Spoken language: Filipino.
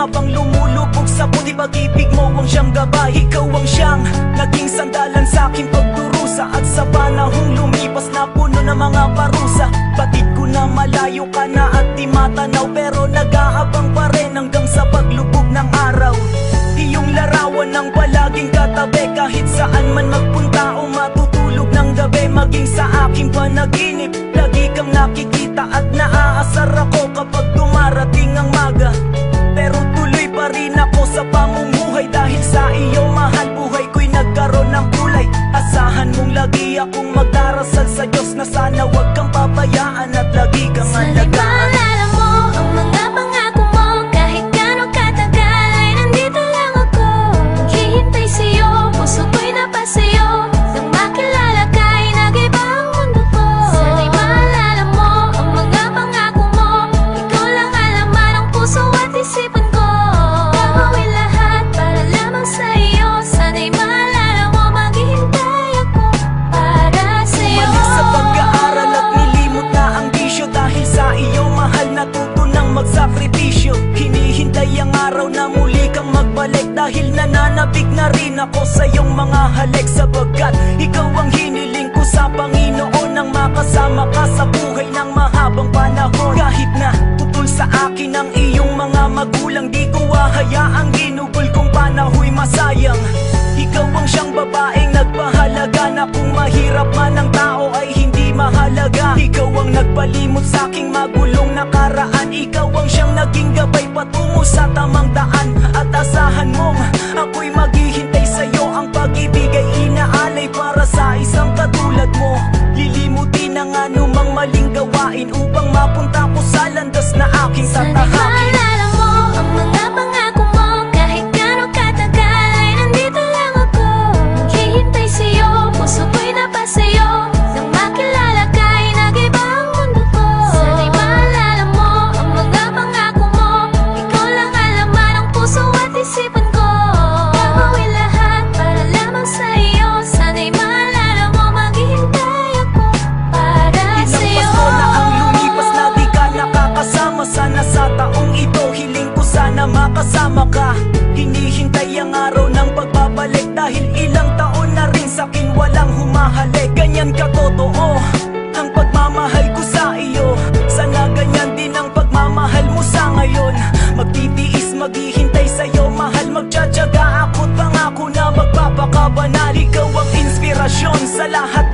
habang lumulubog sa puti. Pag-ibig mo ang siyang gabay, ikaw ang siyang naging sandalan sa aking pagdurusa. At sa panahong lumipas na puno ng mga parusa, batid ko na malayo ka na at di matanaw, pero nag-aabang pa rin hanggang sa paglubog ng araw. Iyong larawan ng palaging katabi, kahit saan man magpunta o matutulog ng gabi. Maging sa aking panaginip, lagi kang nakikita at naaasar ako kapag dumarating ang maga. Pero tuloy pa rin ako sa pamumuhay dahil sa iyo, mahal. Buhay ko'y nagkaroon ng kulay. Asahan mong lagi akong magdarasal sa Diyos na sana wag kang pabayaan at lagi kang alagaan. Maalala mo ang mga pangako mo, kahit gano'ng katagal ay nandito lang ako. Hihintay sa'yo, puso ko'y napasa'yo. Nang makilala ka'y nag-iba ang mundo ko. Sana'y maalala mo ang mga pangako mo, ikaw lang ang laman ng puso at isipan ko. Gagawin lahat para lamang sa'yo. Sana'y maalala mo, maghihintay ako para sa'yo. Mali sa pag-aaral at nilimot na ang bisyo, dahil sa iyo, mahal, natuto nang magsakripisyo. Hinihintay ang araw na muli kang magbalik, dahil nananabik na rin ako sa iyong mga halik. Sapagkat ikaw ang hiniling ko sa Panginoon, nang makasama ka sa buhay ng mahabang panahon. Kahit na putol sa akin ang iyong mga magulang, di ko hahayaang ginugol kung panahoy masayang. Ikaw ang siyang babaeng nagpahalaga, na kung mahirap man ang tao ay hindi mahalaga. Ikaw ang nagpalimot sa aking magulong nakaraan, ikaw ang siyang naging gabay patungo sa tamang daan. At asahan mong ako'y maghihintay sa'yo, ang pag-ibig ay inaalay para sa isang katulad mo. Lilimutin ang anumang maling gawain upang mapunta ko sa landas na aking Sana'y tatahakin. maalala mo ang mga pangako mo, kahit gano'ng katagal ay nandito lang ako. Hihintay sa'yo, puso ko'y napasa'yo. Nang makilala ka'y nag-iba ang mundo ko. Sana'y maalala mo ang mga pangako mo, ikaw lang ang laman ng puso at isipan ko. Gagawin lahat para lamang sa'yo. Sana'y maalala mo, maghihintay ako para sa'yo. Ilang Pasko na ang lumipas na di ka nakakasama. Sana sa taong ito, hiling ko sana makasama ka. Hinihintay ang araw ng pagbabalik, dahil ilang taon na rin sa'kin walang humahalik. Ganyan katotoo ang pagmamahal ko sa iyo, sana ganyan din ang pagmamahal mo sa ngayon. Magtitiis, maghihintay sa'yo, mahal, magtsatsaga ako't pangako na magpapakabanal. Ikaw ang inspirasyon sa lahat